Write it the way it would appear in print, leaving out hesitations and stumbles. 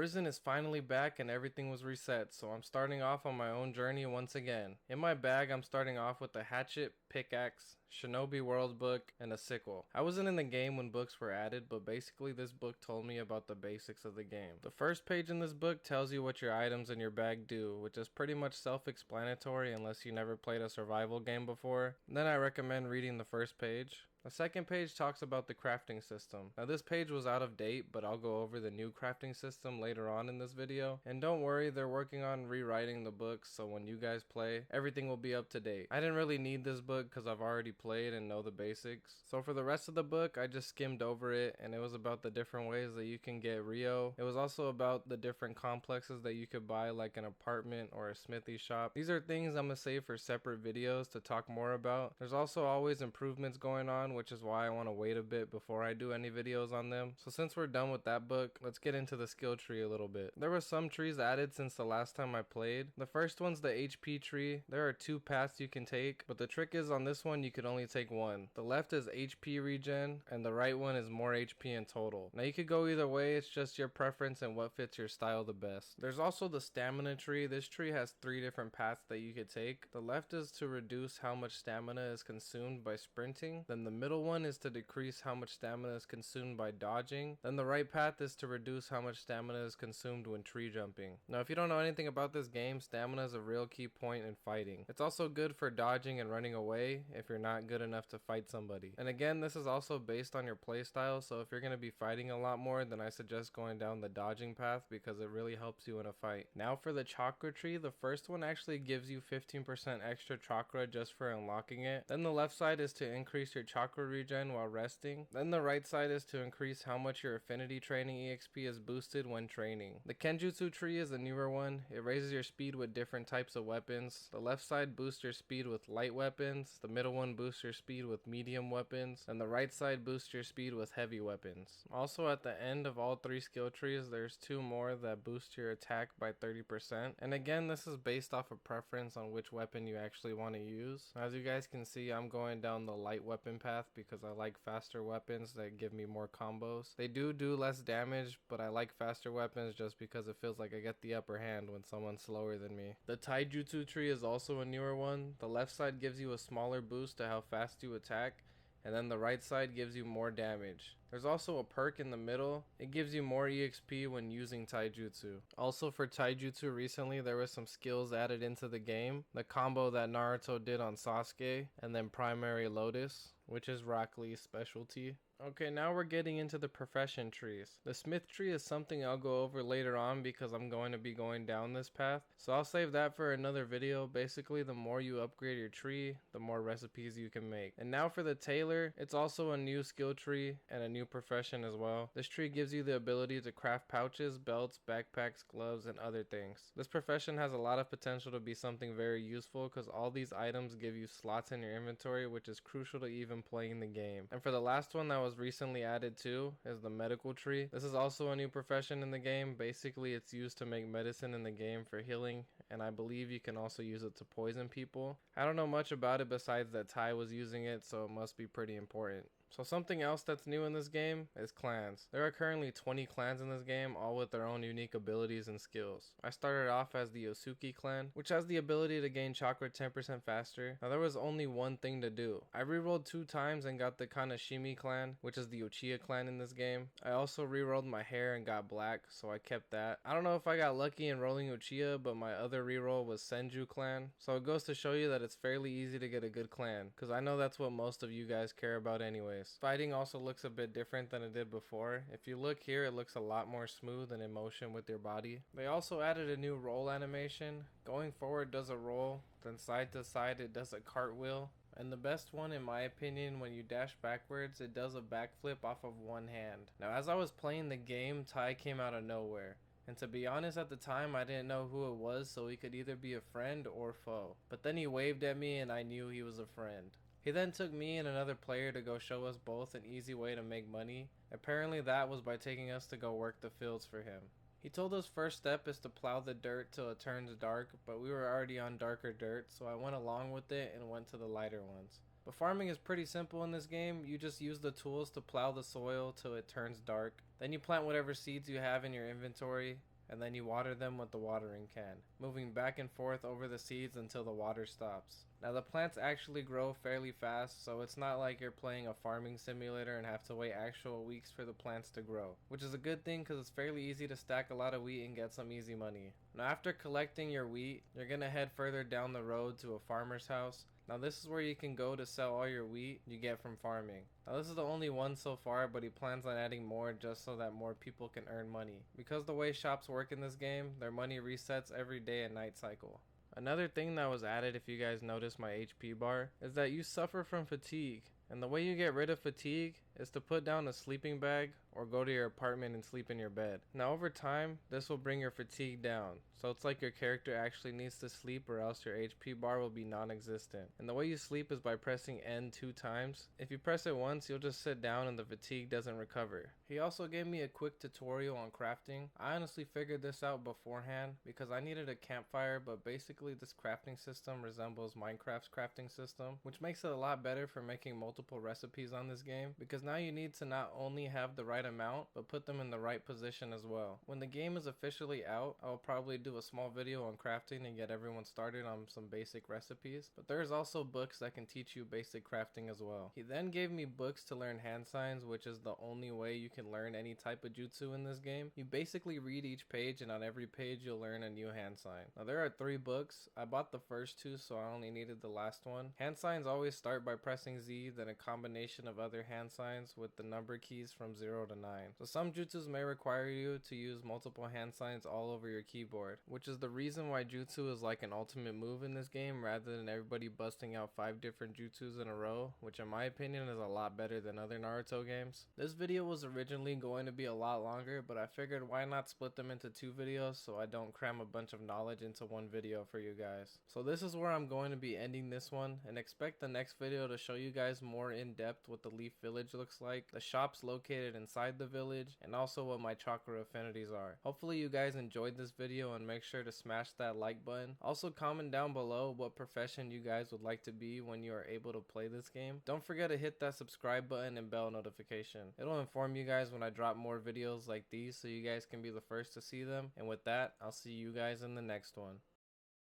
Arisen is finally back and everything was reset, so I'm starting off on my own journey once again. In my bag, I'm starting off with a hatchet, pickaxe, Shinobi World book, and a sickle. I wasn't in the game when books were added, but basically this book told me about the basics of the game. The first page in this book tells you what your items in your bag do, which is pretty much self-explanatory unless you never played a survival game before. Then I recommend reading the first page. The second page talks about the crafting system. Now this page was out of date, but I'll go over the new crafting system later on in this video. And don't worry, they're working on rewriting the books, so when you guys play, everything will be up to date. I didn't really need this book because I've already played and know the basics. So for the rest of the book, I just skimmed over it, and it was about the different ways that you can get Rio. It was also about the different complexes that you could buy, like an apartment or a smithy shop. These are things I'm gonna save for separate videos to talk more about. There's also always improvements going on, which is why I want to wait a bit before I do any videos on them. So since we're done with that book, let's get into the skill tree a little bit. There were some trees added since the last time I played. The first one's the HP tree. There are 2 paths you can take, but the trick is on this one you could only take one. The left is HP regen and the right one is more HP in total. Now you could go either way, it's just your preference and what fits your style the best. There's also the stamina tree. This tree has 3 different paths that you could take. The left is to reduce how much stamina is consumed by sprinting. Then the middle one is to decrease how much stamina is consumed by dodging. Then the right path is to reduce how much stamina is consumed when tree jumping. Now if you don't know anything about this game, stamina is a real key point in fighting. It's also good for dodging and running away if you're not good enough to fight somebody. And again, this is also based on your playstyle, so if you're going to be fighting a lot more, then I suggest going down the dodging path because it really helps you in a fight. Now for the chakra tree, the first one actually gives you 15% extra chakra just for unlocking it. Then the left side is to increase your chakra regen while resting. Then the right side is to increase how much your affinity training EXP is boosted when training. The Kenjutsu tree is a newer one. It raises your speed with different types of weapons. The left side boosts your speed with light weapons. The middle one boosts your speed with medium weapons. And the right side boosts your speed with heavy weapons. Also at the end of all 3 skill trees, there's 2 more that boost your attack by 30%. And again, this is based off of preference on which weapon you actually want to use. As you guys can see, I'm going down the light weapon path because I like faster weapons that give me more combos. They do less damage, but I like faster weapons just because it feels like I get the upper hand when someone's slower than me. The taijutsu tree is also a newer one. The left side gives you a smaller boost to how fast you attack, and then the right side gives you more damage. There's also a perk in the middle. It gives you more EXP when using taijutsu. Also for taijutsu recently, there was some skills added into the game. The combo that Naruto did on Sasuke, and then Primary Lotus, which is Rock Lee's specialty. Okay, now we're getting into the profession trees. The smith tree is something I'll go over later on because I'm going to be going down this path. So I'll save that for another video. Basically, the more you upgrade your tree, the more recipes you can make. And now for the tailor, it's also a new skill tree and a new profession as well. This tree gives you the ability to craft pouches, belts, backpacks, gloves, and other things. This profession has a lot of potential to be something very useful because all these items give you slots in your inventory, which is crucial to even playing the game. And for the last one that was recently added too is the medical tree. This is also a new profession in the game. Basically, it's used to make medicine in the game for healing, and I believe you can also use it to poison people. I don't know much about it besides that Ty was using it, so it must be pretty important. So something else that's new in this game is clans. There are currently 20 clans in this game, all with their own unique abilities and skills. I started off as the Yosuke clan, which has the ability to gain chakra 10% faster. Now there was only one thing to do. I rerolled 2 times and got the Kanashimi clan, which is the Uchiha clan in this game. I also rerolled my hair and got black, so I kept that. I don't know if I got lucky in rolling Uchiha, but my other reroll was Senju clan. So it goes to show you that it's fairly easy to get a good clan, because I know that's what most of you guys care about anyways. Fighting also looks a bit different than it did before. If you look here, it looks a lot more smooth and in motion with your body. They also added a new roll animation. Going forward does a roll, then side to side it does a cartwheel. And the best one in my opinion, when you dash backwards, it does a backflip off of one hand. Now as I was playing the game, Ty came out of nowhere. And to be honest, at the time I didn't know who it was, so he could either be a friend or foe. But then he waved at me and I knew he was a friend. He then took me and another player to go show us both an easy way to make money. Apparently that was by taking us to go work the fields for him. He told us first step is to plow the dirt till it turns dark, but we were already on darker dirt, so I went along with it and went to the lighter ones. But farming is pretty simple in this game. You just use the tools to plow the soil till it turns dark. Then you plant whatever seeds you have in your inventory. and then you water them with the watering can, moving back and forth over the seeds until the water stops. Now the plants actually grow fairly fast, so it's not like you're playing a farming simulator and have to wait actual weeks for the plants to grow, which is a good thing because it's fairly easy to stack a lot of wheat and get some easy money. Now after collecting your wheat, you're gonna head further down the road to a farmer's house. Now this is where you can go to sell all your wheat you get from farming. Now this is the only one so far, but he plans on adding more just so that more people can earn money. Because the way shops work in this game, their money resets every day and night cycle. Another thing that was added, if you guys notice my HP bar, is that you suffer from fatigue. And the way you get rid of fatigue is to put down a sleeping bag or go to your apartment and sleep in your bed. Now over time, this will bring your fatigue down. So it's like your character actually needs to sleep or else your HP bar will be non-existent. And the way you sleep is by pressing N 2 times. If you press it once, you'll just sit down and the fatigue doesn't recover. He also gave me a quick tutorial on crafting. I honestly figured this out beforehand because I needed a campfire, but basically this crafting system resembles Minecraft's crafting system, which makes it a lot better for making multiple recipes on this game, because now you need to not only have the right amount, but put them in the right position as well. When the game is officially out, I will probably do a small video on crafting and get everyone started on some basic recipes, but there's also books that can teach you basic crafting as well. He then gave me books to learn hand signs, which is the only way you can learn any type of jutsu in this game. You basically read each page, and on every page you'll learn a new hand sign. Now there are 3 books. I bought the first 2, so I only needed the last one. Hand signs always start by pressing Z, then a combination of other hand signs with the number keys from 0 to 9. So some jutsus may require you to use multiple hand signs all over your keyboard, which is the reason why jutsu is like an ultimate move in this game rather than everybody busting out 5 different jutsus in a row, which in my opinion is a lot better than other Naruto games. This video was originally going to be a lot longer, but I figured why not split them into 2 videos so I don't cram a bunch of knowledge into one video for you guys. So this is where I'm going to be ending this one, and expect the next video to show you guys more in depth what the Leaf Village looks like, the shops located inside the village, and also what my chakra affinities are. Hopefully you guys enjoyed this video, and make sure to smash that like button. Also comment down below what profession you guys would like to be when you are able to play this game. Don't forget to hit that subscribe button and bell notification. It'll inform you guys when I drop more videos like these so you guys can be the first to see them. And with that, I'll see you guys in the next one.